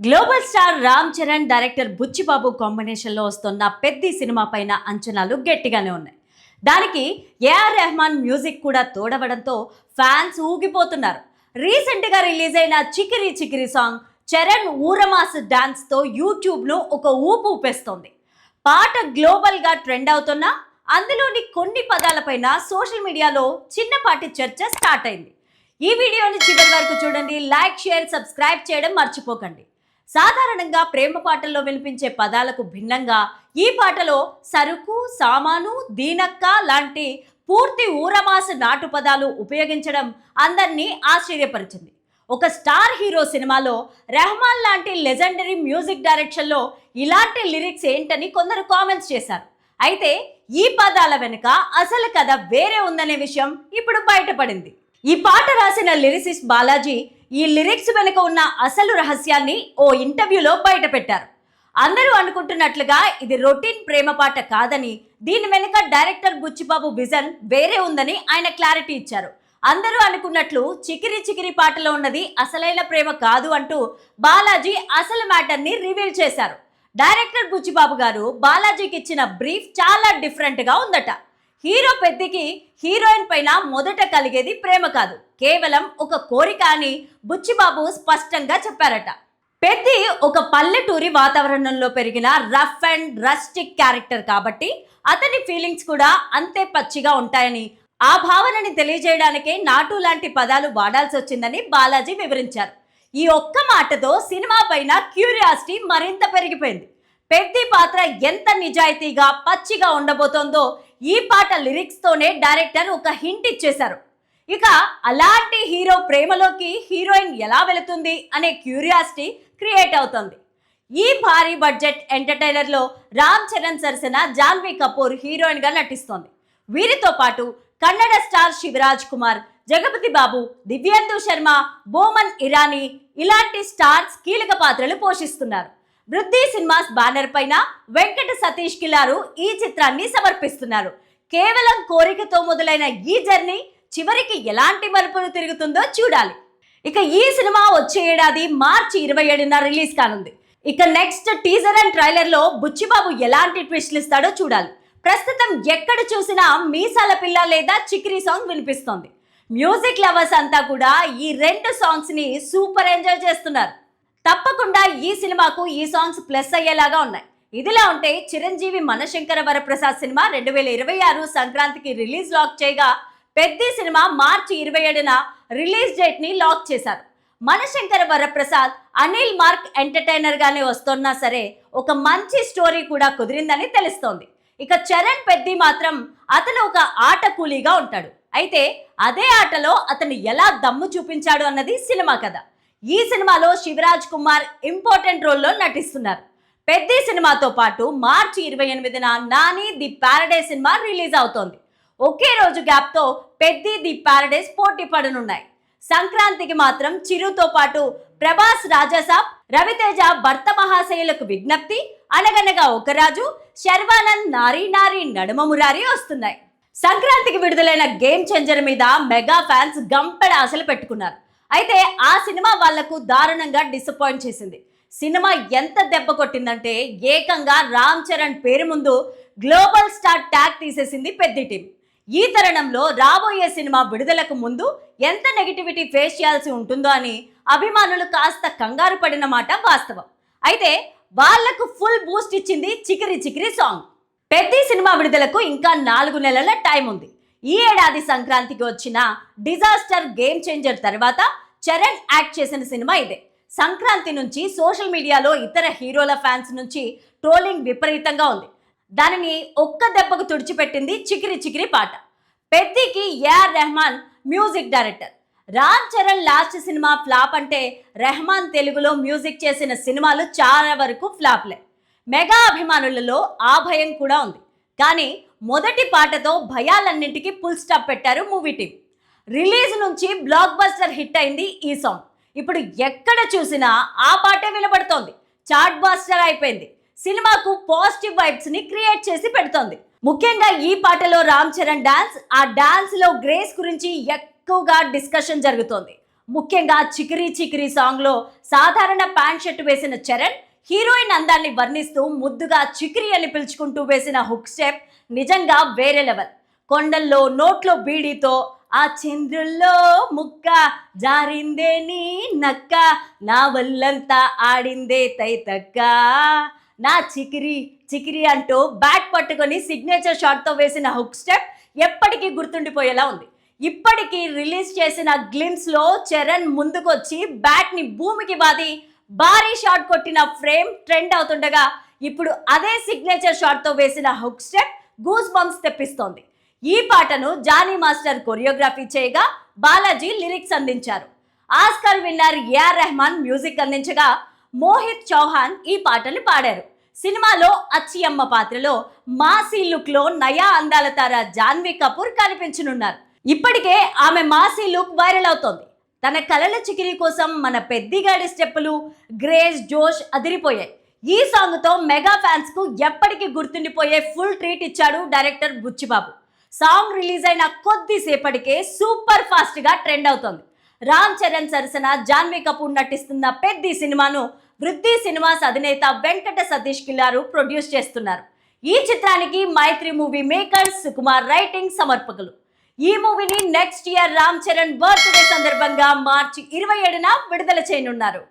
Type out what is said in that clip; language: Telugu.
Global star Ram Charan director Buchibabu కాంబినేషన్లో వస్తున్న పెద్ది సినిమా పైన అంచనాలు గట్టిగానే ఉన్నాయి. దానికి ఏఆర్ రెహమాన్ మ్యూజిక్ కూడా తోడవడంతో ఫ్యాన్స్ ఊగిపోతున్నారు. రీసెంట్గా రిలీజ్ అయిన చికిరి చికిరి సాంగ్ చరణ్ ఊరమాస్ డాన్స్తో యూట్యూబ్ను ఒక ఊపు ఊపేస్తోంది. పాట గ్లోబల్గా ట్రెండ్ అవుతున్నా అందులోని కొన్ని పదాలపైన సోషల్ మీడియాలో చిన్నపాటి చర్చ స్టార్ట్ అయింది. ఈ వీడియోని చివరి వరకు చూడండి. లైక్, షేర్, సబ్స్క్రైబ్ చేయడం మర్చిపోకండి. సాధారణంగా ప్రేమ పాటల్లో వినిపించే పదాలకు భిన్నంగా ఈ పాటలో సరుకు, సామాను, దీనక్క లాంటి పూర్తి ఊరమాస నాటు పదాలు ఉపయోగించడం అందరినీ ఆశ్చర్యపరిచింది. ఒక స్టార్ హీరో సినిమాలో రెహమాన్ లాంటి లెజెండరీ మ్యూజిక్ డైరెక్షన్లో ఇలాంటి లిరిక్స్ ఏంటని కొందరు కామెంట్స్ చేశారు. అయితే ఈ పదాల వెనుక అసలు కథ వేరే ఉందనే విషయం ఇప్పుడు బయటపడింది. ఈ పాట రాసిన లిరిసిస్ట్ బాలాజీ ఈ లిరిక్స్ వెనుక ఉన్న అసలు రహస్యాన్ని ఓ ఇంటర్వ్యూలో బయటపెట్టారు. అందరూ అనుకుంటున్నట్లుగా ఇది రొటీన్ ప్రేమ పాట కాదని, దీని వెనుక డైరెక్టర్ బుచ్చిబాబు విజన్ వేరే ఉందని ఆయన క్లారిటీ ఇచ్చారు. అందరూ అనుకున్నట్లు చికిరి చికిరి పాటలో ఉన్నది అసలైన ప్రేమ కాదు అంటూ బాలాజీ అసలు మ్యాటర్ని రివీల్ చేశారు. డైరెక్టర్ బుచ్చిబాబు గారు బాలాజీకి ఇచ్చిన బ్రీఫ్ చాలా డిఫరెంట్గా ఉందట. హీరో పెద్దికి హీరోయిన్ పైన మొదట కలిగేది ప్రేమ కాదు, కేవలం ఒక కోరిక అని బుచ్చిబాబు స్పష్టంగా చెప్పారట. పెద్ది ఒక పల్లెటూరి వాతావరణంలో పెరిగిన రఫ్ అండ్ రస్టిక్ క్యారెక్టర్ కాబట్టి అతని ఫీలింగ్స్ కూడా అంతే పచ్చిగా ఉంటాయని, ఆ భావనని తెలియజేయడానికే నాటు లాంటి పదాలు వాడాల్సి వచ్చిందని బాలాజీ వివరించారు. ఈ ఒక్క మాటతో సినిమా పైన క్యూరియాసిటీ మరింత పెరిగిపోయింది. పెద్ది పాత్ర ఎంత నిజాయితీగా పచ్చిగా ఉండబోతోందో ఈ పాట లిరిక్స్తోనే డైరెక్టర్ ఒక హింట్ ఇచ్చేశారు. ఇక అలాంటి హీరో ప్రేమలోకి హీరోయిన్ ఎలా వెళుతుంది అనే క్యూరియాసిటీ క్రియేట్ అవుతుంది. ఈ భారీ బడ్జెట్ ఎంటర్టైనర్లో రామ్ చరణ్ సరసన జాన్వీ కపూర్ హీరోయిన్గా నటిస్తోంది. వీరితో పాటు కన్నడ స్టార్ శివరాజ్ కుమార్, జగపతి బాబు, దివ్యేందు శర్మ, బోమన్ ఇరానీ ఇలాంటి స్టార్స్ కీలక పాత్రలు పోషిస్తున్నారు. వృద్ధి సినిమాస్ బ్యానర్ పైన వెంకట సతీష్ కిలారు ఈ చిత్రాన్ని సమర్పిస్తున్నారు. కేవలం కోరికతో మొదలైన ఈ జర్నీ చివరికి ఎలాంటి మలుపులు తిరుగుతుందో చూడాలి. ఇక ఈ సినిమా వచ్చే ఏడాది మార్చి 27న రిలీజ్ కానుంది. ఇక నెక్స్ట్ టీజర్ అండ్ ట్రైలర్ లో బుచ్చిబాబు ఎలాంటి ట్విస్ట్లు ఇస్తాడో చూడాలి. ప్రస్తుతం ఎక్కడ చూసినా మీసాల పిల్ల లేదా చిక్రీ సాంగ్ వినిపిస్తోంది. మ్యూజిక్ లవర్స్ అంతా కూడా ఈ రెండు సాంగ్స్ ని సూపర్ ఎంజాయ్ చేస్తున్నారు. తప్పకుండా ఈ సినిమాకు ఈ సాంగ్స్ ప్లస్ అయ్యేలాగా ఉన్నాయి. ఇదిలా ఉంటే చిరంజీవి మనశంకర వరప్రసాద్ సినిమా 2026 సంక్రాంతికి రిలీజ్ లాక్ చేయగా, పెద్ది సినిమా మార్చి 27న రిలీజ్ డేట్ ని లాక్ చేశారు. మనశంకర వరప్రసాద్ అనిల్ మార్క్ ఎంటర్టైనర్ గానే వస్తున్నా సరే ఒక మంచి స్టోరీ కూడా కుదిరిందని తెలుస్తోంది. ఇక చరణ్ పెద్ది మాత్రం అతను ఒక ఆట కూలీగా ఉంటాడు. అయితే అదే ఆటలో అతను ఎలా దమ్ము చూపించాడు అన్నది సినిమా కథ. ఈ సినిమాలో శివరాజ్ కుమార్ ఇంపార్టెంట్ రోల్లో నటిస్తున్నారు. పెద్ది సినిమాతో పాటు మార్చి 28న Nani the paradise cinema release అవుతోంది. ఒకే రోజు గ్యాప్తో పెద్ది ది ప్యారడైజ్ పోటీ పడనున్నాయి. సంక్రాంతికి మాత్రం చిరుతో పాటు ప్రభాస్ రాజాసాబ్, రవితేజ భర్త మహాశయులకు విజ్ఞప్తి, అనగనగా ఒకరాజు, శర్వానంద్ నారీ నారీ నడుమ మురారి వస్తున్నాయి. సంక్రాంతికి విడుదలైన గేమ్ చేంజర్ మీద మెగా ఫ్యాన్స్ గంపెడ ఆశలు పెట్టుకున్నారు. అయితే ఆ సినిమా వాళ్లకు దారుణంగా డిసప్పాయింట్ చేసింది. సినిమా ఎంత దెబ్బ కొట్టిందంటే ఏకంగా రామ్ చరణ్ పేరు ముందు గ్లోబల్ స్టార్ ట్యాగ్ తీసేసింది పెద్ది టీం. ఈ తరుణంలో రాబోయే సినిమా విడుదలకు ముందు ఎంత నెగిటివిటీ ఫేస్ చేయాల్సి ఉంటుందో అని అభిమానులు కాస్త కంగారు పడిన మాట వాస్తవం. అయితే వాళ్లకు ఫుల్ బూస్ట్ ఇచ్చింది చికిరి చికిరి సాంగ్. పెద్ది సినిమా విడుదలకు ఇంకా 4 నెలల టైం ఉంది. ఈ ఏడాది సంక్రాంతికి వచ్చిన డిజాస్టర్ గేమ్ చేంజర్ తర్వాత చరణ్ యాక్ట్ చేసిన సినిమా ఇదే. సంక్రాంతి నుంచి సోషల్ మీడియాలో ఇతర హీరోల ఫ్యాన్స్ నుంచి ట్రోలింగ్ విపరీతంగా ఉంది. దానిని ఒక్క దెబ్బకు తుడిచిపెట్టింది చికిరి చికిరి పాట. పెద్దికి AR Rahman music director. Ram Charan last cinema flop అంటే రెహమాన్ తెలుగులో మ్యూజిక్ చేసిన సినిమాలు చాలా వరకు ఫ్లాప్లే. మెగా అభిమానులలో ఆ భయం కూడా ఉంది. కానీ మొదటి పాటతో భయాలన్నింటికీ ఫుల్ స్టాప్ పెట్టారు మూవీ టీం. రిలీజ్ నుంచి బ్లాక్ బస్టర్ హిట్ అయింది ఈ సాంగ్. ఇప్పుడు ఎక్కడ చూసినా ఆ పాటే వినబడుతోంది. చార్ట్ బాస్టర్ అయిపోయింది. సినిమాకు పాజిటివ్ వైబ్స్ ని క్రియేట్ చేసి పెడుతోంది. ముఖ్యంగా ఈ పాటలో రామ్ చరణ్ డాన్స్, ఆ డాన్స్ లో గ్రేస్ గురించి ఎక్కువగా డిస్కషన్ జరుగుతోంది. ముఖ్యంగా చికిరి చికిరి సాంగ్లో సాధారణ ప్యాంట్ షర్ట్ వేసిన చరణ్ హీరోయిన్ అందాన్ని వర్ణిస్తూ ముద్దుగా చికిరి అని పిలుచుకుంటూ వేసిన హుక్ స్టెప్ నిజంగా వేరే లెవెల్. కొండల్లో నోట్లో బీడీతో ఆ చంద్రుల్లో ముక్క జారిందే నీ నక్క, నా వల్లంతా ఆడిందే తైతక్క, నా చికిరి చికిరి అంటూ బ్యాట్ పట్టుకొని సిగ్నేచర్ షాట్తో వేసిన హుక్ స్టెప్ ఎప్పటికీ గుర్తుండిపోయేలా ఉంది. ఇప్పటికీ రిలీజ్ చేసిన గ్లిమ్స్లో చరణ్ ముందుకొచ్చి బ్యాట్ని భూమికి బాది భారీ షాట్ కొట్టిన ఫ్రేమ్ ట్రెండ్ అవుతుండగా, ఇప్పుడు అదే సిగ్నేచర్ షాట్తో వేసిన హుక్ స్టెప్ గూస్ బంప్స్ తెప్పిస్తోంది. ఈ పాటను జానీ మాస్టర్ కొరియోగ్రఫీ చేయగా బాలాజీ లిరిక్స్ అందించారు. Oscar winner AR Rahman music అందించగా మోహిత్ చౌహాన్ ఈ పాటలు పాడారు. సినిమాలో అచ్చియమ్మ పాత్రలో మాసీ లుక్ లో నయా అందాల తార జాన్వీ కపూర్ కనిపించనున్నారు. ఇప్పటికే ఆమె మాసీ లుక్ వైరల్ అవుతోంది. తన కలల చికిరి కోసం మన పెద్దిగాడి స్టెప్పులు, గ్రేస్, జోష్ అదిరిపోయాయి. ఈ సాంగ్ తో మెగా ఫ్యాన్స్ కు ఎప్పటికీ గుర్తుండిపోయే ఫుల్ ట్రీట్ ఇచ్చాడు డైరెక్టర్ బుచ్చిబాబు. సాంగ్ రిలీజ్ అయిన కొద్దిసేపటికే సూపర్ ఫాస్ట్ గా ట్రెండ్ అవుతోంది. రామ్ చరణ్ సరసన జాన్వీ కపూర్ నటిస్తున్న పెద్ది సినిమాను వృద్ధి సినిమాస్ అధినేత వెంకట సతీష్ కిల్లారు ప్రొడ్యూస్ చేస్తున్నారు. ఈ చిత్రానికి మైత్రి మూవీ మేకర్స్ సుకుమార్ రైటింగ్ సమర్పకులు. ఈ మూవీని next year Ram Charan birthday సందర్భంగా మార్చి 27న విడుదల చేయనున్నారు.